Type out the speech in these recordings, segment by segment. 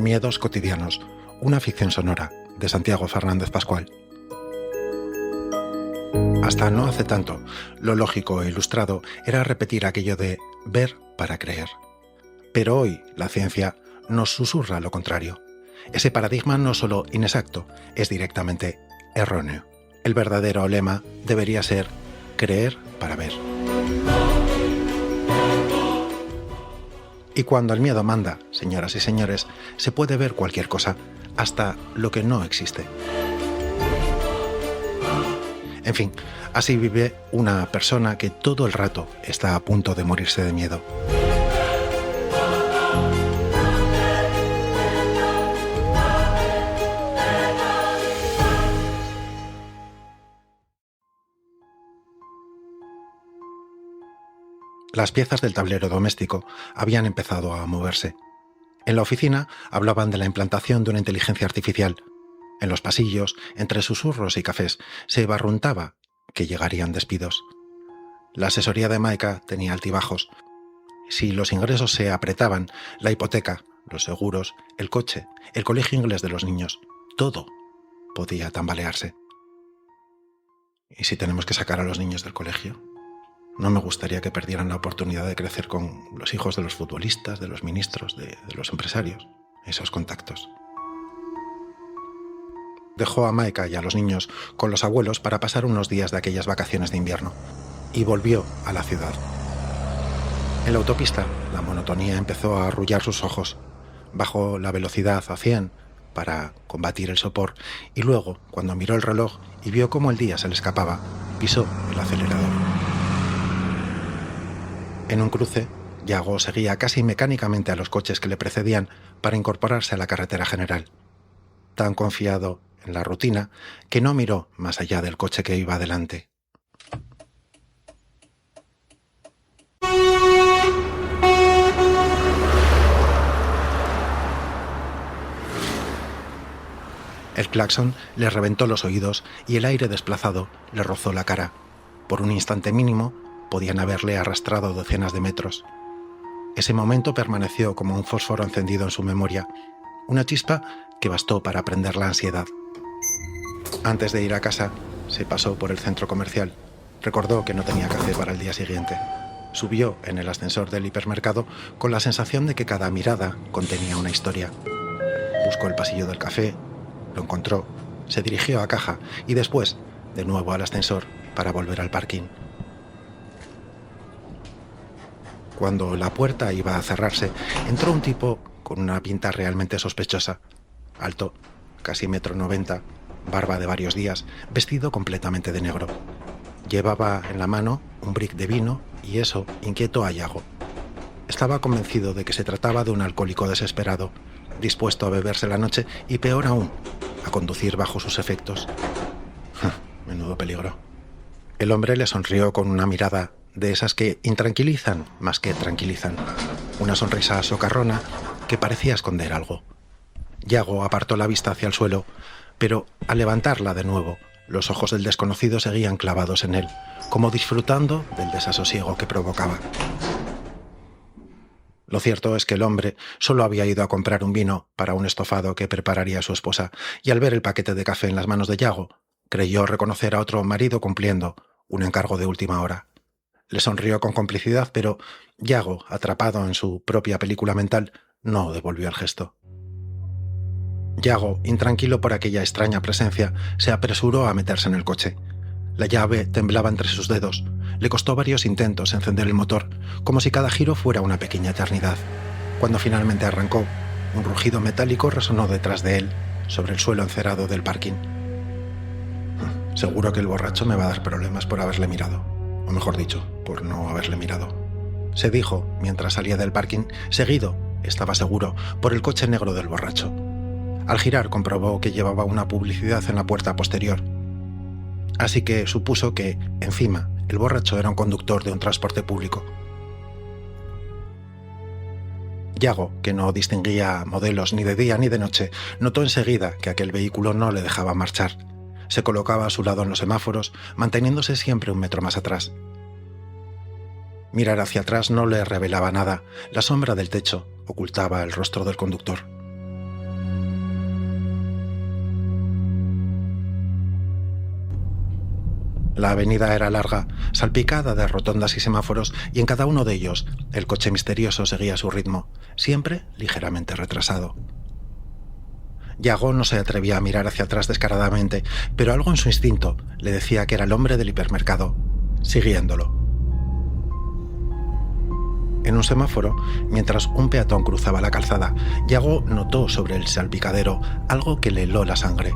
Miedos cotidianos, una ficción sonora, de Santiago Fernández Pascual. Hasta no hace tanto, lo lógico e ilustrado era repetir aquello de ver para creer. Pero hoy la ciencia nos susurra lo contrario. Ese paradigma no solo inexacto, es directamente erróneo. El verdadero lema debería ser creer para ver. Y cuando el miedo manda, señoras y señores, se puede ver cualquier cosa, hasta lo que no existe. En fin, así vive una persona que todo el rato está a punto de morirse de miedo. Las piezas del tablero doméstico habían empezado a moverse. En la oficina hablaban de la implantación de una inteligencia artificial. En los pasillos, entre susurros y cafés, se barruntaba que llegarían despidos. La asesoría de Maika tenía altibajos. Si los ingresos se apretaban, la hipoteca, los seguros, el coche, el colegio inglés de los niños, todo podía tambalearse. ¿Y si tenemos que sacar a los niños del colegio? No me gustaría que perdieran la oportunidad de crecer con los hijos de los futbolistas, de los ministros, de los empresarios, esos contactos. Dejó a Maika y a los niños con los abuelos para pasar unos días de aquellas vacaciones de invierno y volvió a la ciudad. En la autopista, la monotonía empezó a arrullar sus ojos. Bajó la velocidad a 100 para combatir el sopor y luego, cuando miró el reloj y vio cómo el día se le escapaba, pisó el acelerador. En un cruce, Yago seguía casi mecánicamente a los coches que le precedían para incorporarse a la carretera general. Tan confiado en la rutina que no miró más allá del coche que iba delante. El claxon le reventó los oídos y el aire desplazado le rozó la cara. Por un instante mínimo, podían haberle arrastrado docenas de metros. Ese momento permaneció como un fósforo encendido en su memoria, una chispa que bastó para prender la ansiedad. Antes de ir a casa, se pasó por el centro comercial. Recordó que no tenía café para el día siguiente. Subió en el ascensor del hipermercado con la sensación de que cada mirada contenía una historia. Buscó el pasillo del café, lo encontró, se dirigió a caja y después, de nuevo al ascensor, para volver al parking. Cuando la puerta iba a cerrarse, entró un tipo con una pinta realmente sospechosa. Alto, casi 1,90 m, barba de varios días, vestido completamente de negro. Llevaba en la mano un brick de vino y eso inquietó a Yago. Estaba convencido de que se trataba de un alcohólico desesperado, dispuesto a beberse la noche y, peor aún, a conducir bajo sus efectos. Menudo peligro. El hombre le sonrió con una mirada de esas que intranquilizan más que tranquilizan. Una sonrisa socarrona que parecía esconder algo. Yago apartó la vista hacia el suelo, pero al levantarla de nuevo, los ojos del desconocido seguían clavados en él, como disfrutando del desasosiego que provocaba. Lo cierto es que el hombre solo había ido a comprar un vino para un estofado que prepararía su esposa, y al ver el paquete de café en las manos de Yago, creyó reconocer a otro marido cumpliendo un encargo de última hora. Le sonrió con complicidad, pero Yago, atrapado en su propia película mental, no devolvió el gesto. Yago, intranquilo por aquella extraña presencia, se apresuró a meterse en el coche. La llave temblaba entre sus dedos. Le costó varios intentos encender el motor, como si cada giro fuera una pequeña eternidad. Cuando finalmente arrancó, un rugido metálico resonó detrás de él, sobre el suelo encerado del parking. Seguro que el borracho me va a dar problemas por haberle mirado. O mejor dicho, por no haberle mirado. Se dijo mientras salía del parking, seguido, estaba seguro, por el coche negro del borracho. Al girar comprobó que llevaba una publicidad en la puerta posterior. Así que supuso que, encima, el borracho era un conductor de un transporte público. Yago, que no distinguía modelos ni de día ni de noche, notó enseguida que aquel vehículo no le dejaba marchar. Se colocaba a su lado en los semáforos, manteniéndose siempre 1 metro más atrás. Mirar hacia atrás no le revelaba nada. La sombra del techo ocultaba el rostro del conductor. La avenida era larga, salpicada de rotondas y semáforos, y en cada uno de ellos el coche misterioso seguía su ritmo, siempre ligeramente retrasado. Yago no se atrevía a mirar hacia atrás descaradamente, pero algo en su instinto le decía que era el hombre del hipermercado, siguiéndolo. En un semáforo, mientras un peatón cruzaba la calzada, Yago notó sobre el salpicadero algo que le heló la sangre.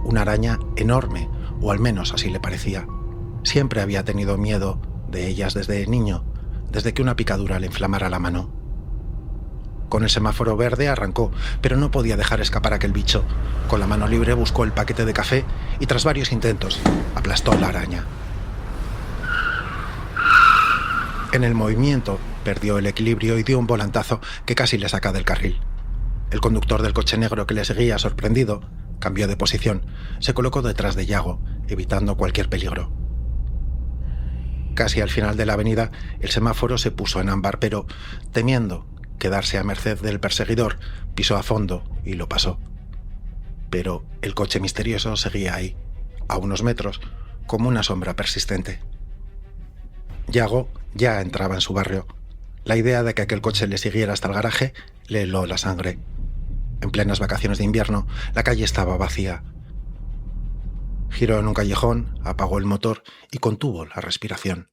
Una araña enorme, o al menos así le parecía. Siempre había tenido miedo de ellas desde niño, desde que una picadura le inflamara la mano. Con el semáforo verde arrancó, pero no podía dejar escapar aquel bicho. Con la mano libre buscó el paquete de café y tras varios intentos aplastó la araña. En el movimiento perdió el equilibrio y dio un volantazo que casi le saca del carril. El conductor del coche negro que le seguía, sorprendido, cambió de posición, se colocó detrás de Yago, evitando cualquier peligro. Casi al final de la avenida, el semáforo se puso en ámbar, pero, temiendo quedarse a merced del perseguidor, pisó a fondo y lo pasó. Pero el coche misterioso seguía ahí, a unos metros, como una sombra persistente. Yago ya entraba en su barrio. La idea de que aquel coche le siguiera hasta el garaje le heló la sangre. En plenas vacaciones de invierno, la calle estaba vacía. Giró en un callejón, apagó el motor y contuvo la respiración.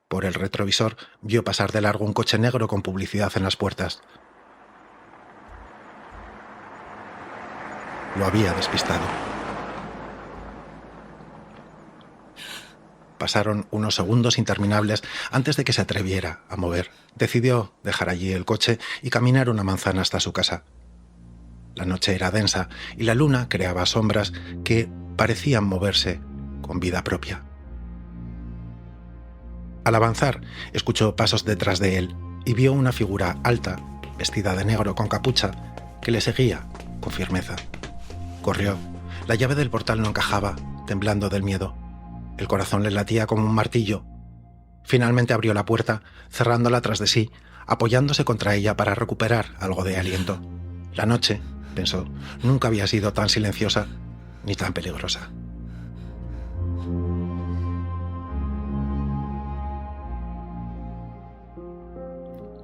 Por el retrovisor vio pasar de largo un coche negro con publicidad en las puertas. Lo había despistado. Pasaron unos segundos interminables antes de que se atreviera a mover. Decidió dejar allí el coche y caminar una manzana hasta su casa. La noche era densa y la luna creaba sombras que parecían moverse con vida propia. Al avanzar, escuchó pasos detrás de él y vio una figura alta, vestida de negro con capucha, que le seguía con firmeza. Corrió. La llave del portal no encajaba, temblando del miedo. El corazón le latía como un martillo. Finalmente abrió la puerta, cerrándola tras de sí, apoyándose contra ella para recuperar algo de aliento. La noche, pensó, nunca había sido tan silenciosa ni tan peligrosa.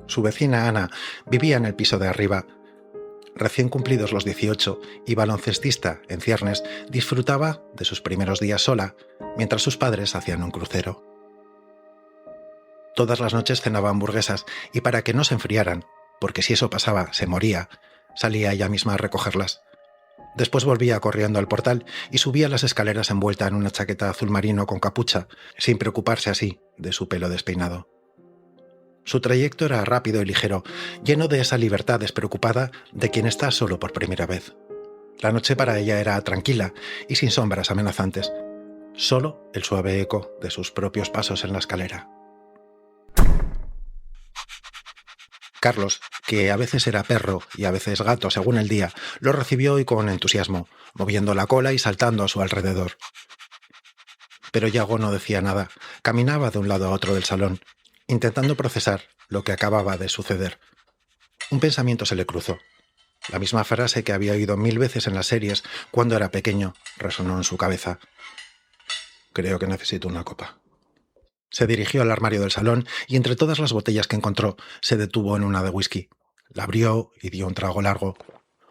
Su vecina Ana vivía en el piso de arriba. Recién cumplidos los 18 y baloncestista en ciernes, disfrutaba de sus primeros días sola, mientras sus padres hacían un crucero. Todas las noches cenaba hamburguesas y para que no se enfriaran, porque si eso pasaba se moría, salía ella misma a recogerlas. Después volvía corriendo al portal y subía las escaleras envuelta en una chaqueta azul marino con capucha, sin preocuparse así de su pelo despeinado. Su trayecto era rápido y ligero, lleno de esa libertad despreocupada de quien está solo por primera vez. La noche para ella era tranquila y sin sombras amenazantes, solo el suave eco de sus propios pasos en la escalera. Carlos, que a veces era perro y a veces gato según el día, lo recibió y con entusiasmo, moviendo la cola y saltando a su alrededor. Pero Yago no decía nada, caminaba de un lado a otro del salón, intentando procesar lo que acababa de suceder. Un pensamiento se le cruzó. La misma frase que había oído 1000 veces en las series cuando era pequeño resonó en su cabeza. Creo que necesito una copa. Se dirigió al armario del salón y entre todas las botellas que encontró se detuvo en una de whisky. La abrió y dio un trago largo.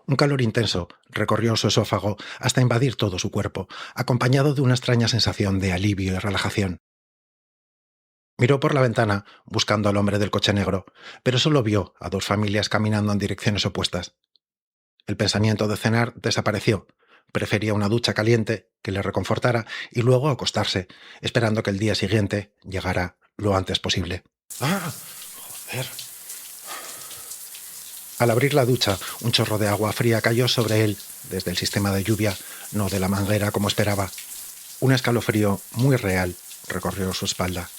Un calor intenso recorrió su esófago hasta invadir todo su cuerpo, acompañado de una extraña sensación de alivio y relajación. Miró por la ventana, buscando al hombre del coche negro, pero solo vio a 2 familias caminando en direcciones opuestas. El pensamiento de cenar desapareció. Prefería una ducha caliente que le reconfortara y luego acostarse, esperando que el día siguiente llegara lo antes posible. ¡Ah! ¡Joder! Al abrir la ducha, un chorro de agua fría cayó sobre él desde el sistema de lluvia, no de la manguera como esperaba. Un escalofrío muy real recorrió su espalda.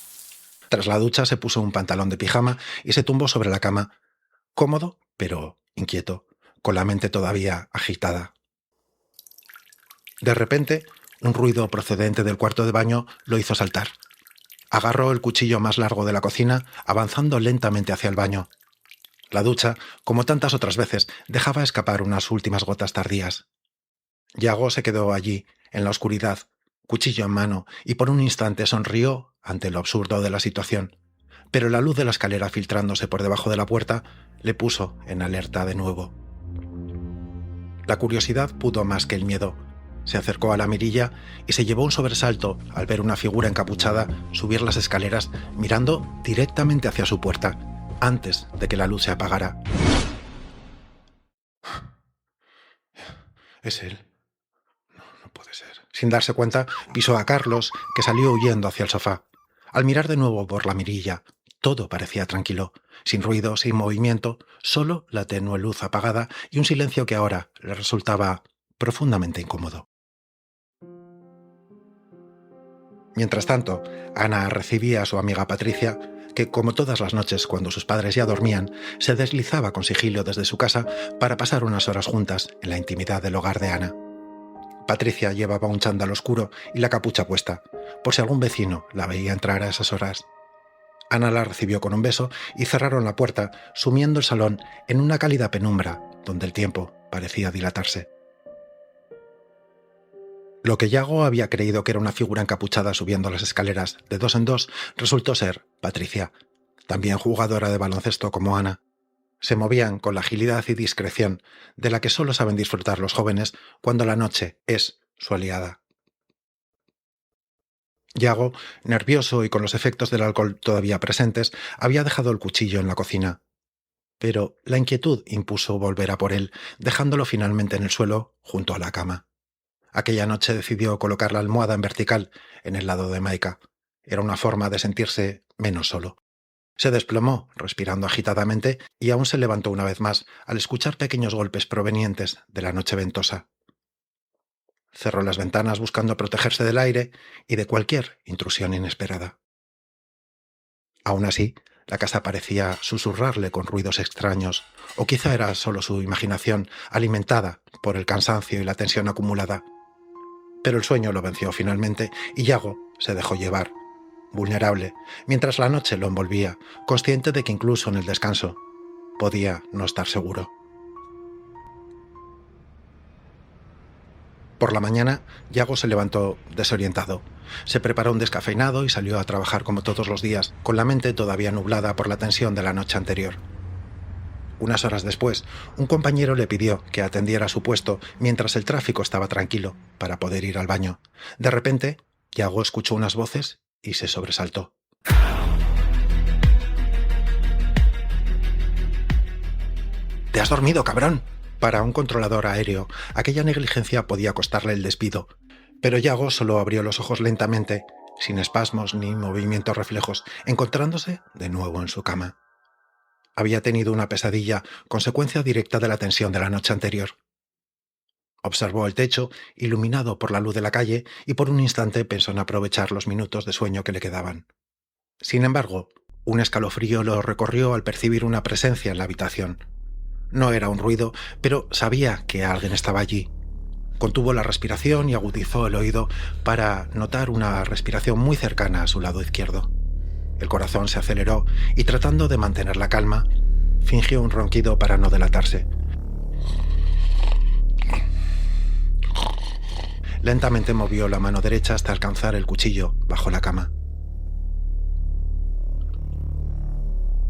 Tras la ducha se puso un pantalón de pijama y se tumbó sobre la cama, cómodo, pero inquieto, con la mente todavía agitada. De repente, un ruido procedente del cuarto de baño lo hizo saltar. Agarró el cuchillo más largo de la cocina, avanzando lentamente hacia el baño. La ducha, como tantas otras veces, dejaba escapar unas últimas gotas tardías. Yago se quedó allí, en la oscuridad, cuchillo en mano, y por un instante sonrió ante lo absurdo de la situación, pero la luz de la escalera filtrándose por debajo de la puerta le puso en alerta de nuevo. La curiosidad pudo más que el miedo. Se acercó a la mirilla y se llevó un sobresalto al ver una figura encapuchada subir las escaleras mirando directamente hacia su puerta, antes de que la luz se apagara. Es él. No puede ser. Sin darse cuenta, pisó a Carlos, que salió huyendo hacia el sofá. Al mirar de nuevo por la mirilla, todo parecía tranquilo, sin ruido, sin movimiento, solo la tenue luz apagada y un silencio que ahora le resultaba profundamente incómodo. Mientras tanto, Ana recibía a su amiga Patricia, que, como todas las noches cuando sus padres ya dormían, se deslizaba con sigilo desde su casa para pasar unas horas juntas en la intimidad del hogar de Ana. Patricia llevaba un chándal oscuro y la capucha puesta, por si algún vecino la veía entrar a esas horas. Ana la recibió con un beso y cerraron la puerta, sumiendo el salón en una cálida penumbra donde el tiempo parecía dilatarse. Lo que Yago había creído que era una figura encapuchada subiendo las escaleras de dos en dos resultó ser Patricia, también jugadora de baloncesto como Ana. Se movían con la agilidad y discreción de la que solo saben disfrutar los jóvenes cuando la noche es su aliada. Yago, nervioso y con los efectos del alcohol todavía presentes, había dejado el cuchillo en la cocina. Pero la inquietud impuso volver a por él, dejándolo finalmente en el suelo junto a la cama. Aquella noche decidió colocar la almohada en vertical en el lado de Maika. Era una forma de sentirse menos solo. Se desplomó, respirando agitadamente, y aún se levantó una vez más al escuchar pequeños golpes provenientes de la noche ventosa. Cerró las ventanas buscando protegerse del aire y de cualquier intrusión inesperada. Aún así, la casa parecía susurrarle con ruidos extraños, o quizá era solo su imaginación alimentada por el cansancio y la tensión acumulada. Pero el sueño lo venció finalmente y Yago se dejó llevar, vulnerable, mientras la noche lo envolvía, consciente de que incluso en el descanso podía no estar seguro. Por la mañana, Yago se levantó desorientado. Se preparó un descafeinado y salió a trabajar como todos los días, con la mente todavía nublada por la tensión de la noche anterior. Unas horas después, un compañero le pidió que atendiera su puesto mientras el tráfico estaba tranquilo, para poder ir al baño. De repente, Yago escuchó unas voces y se sobresaltó. «¿Te has dormido, cabrón?». Para un controlador aéreo, aquella negligencia podía costarle el despido, pero Yago solo abrió los ojos lentamente, sin espasmos ni movimientos reflejos, encontrándose de nuevo en su cama. Había tenido una pesadilla, consecuencia directa de la tensión de la noche anterior. Observó el techo, iluminado por la luz de la calle, y por un instante pensó en aprovechar los minutos de sueño que le quedaban. Sin embargo, un escalofrío lo recorrió al percibir una presencia en la habitación. No era un ruido, pero sabía que alguien estaba allí. Contuvo la respiración y agudizó el oído para notar una respiración muy cercana a su lado izquierdo. El corazón se aceleró y, tratando de mantener la calma, fingió un ronquido para no delatarse. Lentamente movió la mano derecha hasta alcanzar el cuchillo bajo la cama.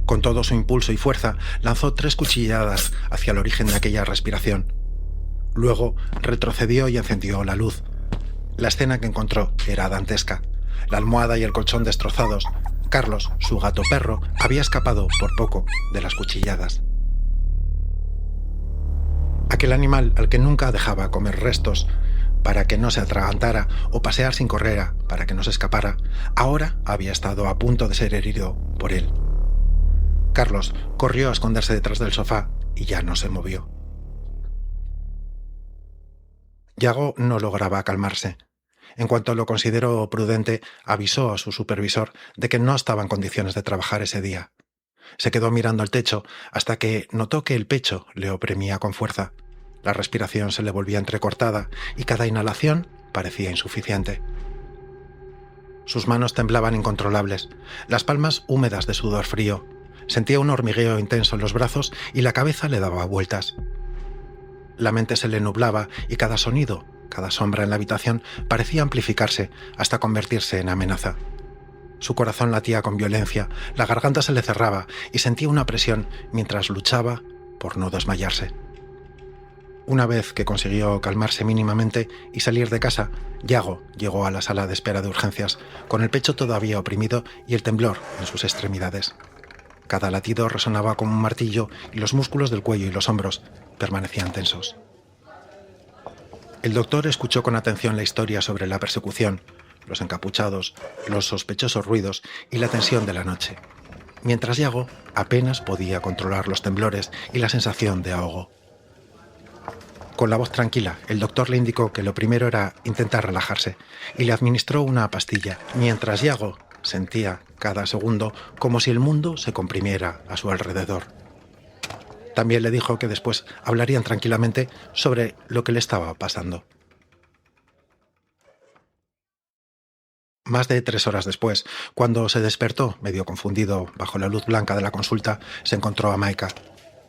Con todo su impulso y fuerza, lanzó 3 cuchilladas hacia el origen de aquella respiración. Luego retrocedió y encendió la luz. La escena que encontró era dantesca. La almohada y el colchón destrozados. Carlos, su gato perro, había escapado por poco de las cuchilladas. Aquel animal al que nunca dejaba comer restos para que no se atragantara o pasear sin correa para que no se escapara, ahora había estado a punto de ser herido por él. Carlos corrió a esconderse detrás del sofá y ya no se movió. Yago no lograba calmarse. En cuanto lo consideró prudente, avisó a su supervisor de que no estaba en condiciones de trabajar ese día. Se quedó mirando el techo hasta que notó que el pecho le oprimía con fuerza. La respiración se le volvía entrecortada y cada inhalación parecía insuficiente. Sus manos temblaban incontrolables, las palmas húmedas de sudor frío. Sentía un hormigueo intenso en los brazos y la cabeza le daba vueltas. La mente se le nublaba y cada sonido Cada sombra en la habitación parecía amplificarse hasta convertirse en amenaza. Su corazón latía con violencia, la garganta se le cerraba y sentía una presión mientras luchaba por no desmayarse. Una vez que consiguió calmarse mínimamente y salir de casa, Yago llegó a la sala de espera de urgencias, con el pecho todavía oprimido y el temblor en sus extremidades. Cada latido resonaba como un martillo y los músculos del cuello y los hombros permanecían tensos. El doctor escuchó con atención la historia sobre la persecución, los encapuchados, los sospechosos ruidos y la tensión de la noche, mientras Yago apenas podía controlar los temblores y la sensación de ahogo. Con la voz tranquila, el doctor le indicó que lo primero era intentar relajarse y le administró una pastilla, mientras Yago sentía cada segundo como si el mundo se comprimiera a su alrededor. También le dijo que después hablarían tranquilamente sobre lo que le estaba pasando. Más de 3 horas después, cuando se despertó, medio confundido bajo la luz blanca de la consulta, se encontró a Maika,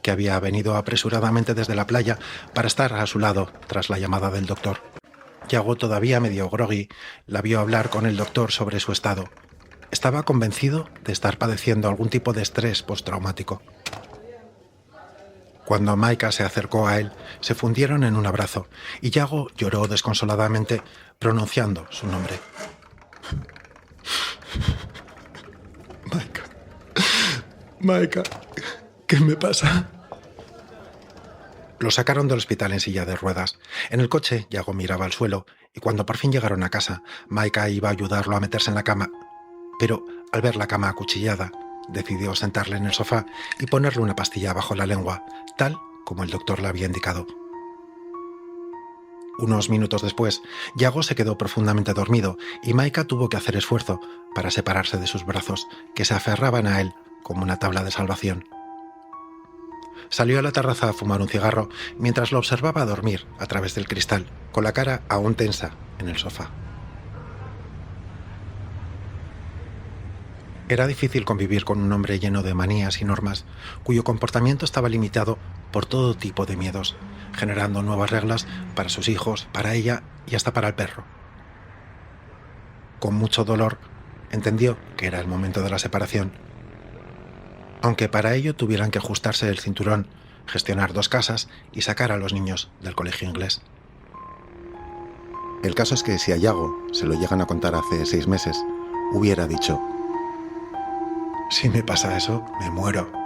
que había venido apresuradamente desde la playa para estar a su lado tras la llamada del doctor. Yago, todavía medio groggy, la vio hablar con el doctor sobre su estado. Estaba convencido de estar padeciendo algún tipo de estrés postraumático. Cuando Maika se acercó a él, se fundieron en un abrazo y Yago lloró desconsoladamente, pronunciando su nombre. Maika, ¿qué me pasa? Lo sacaron del hospital en silla de ruedas. En el coche, Yago miraba al suelo y cuando por fin llegaron a casa, Maika iba a ayudarlo a meterse en la cama. Pero al ver la cama acuchillada, decidió sentarle en el sofá y ponerle una pastilla bajo la lengua, tal como el doctor le había indicado. Unos minutos después, Yago se quedó profundamente dormido y Maika tuvo que hacer esfuerzo para separarse de sus brazos, que se aferraban a él como una tabla de salvación. Salió a la terraza a fumar un cigarro mientras lo observaba dormir a través del cristal, con la cara aún tensa en el sofá. Era difícil convivir con un hombre lleno de manías y normas, cuyo comportamiento estaba limitado por todo tipo de miedos, generando nuevas reglas para sus hijos, para ella y hasta para el perro. Con mucho dolor, entendió que era el momento de la separación. Aunque para ello tuvieran que ajustarse el cinturón, gestionar 2 casas y sacar a los niños del colegio inglés. El caso es que si a Yago se lo llegan a contar hace 6 meses, hubiera dicho: si me pasa eso, me muero.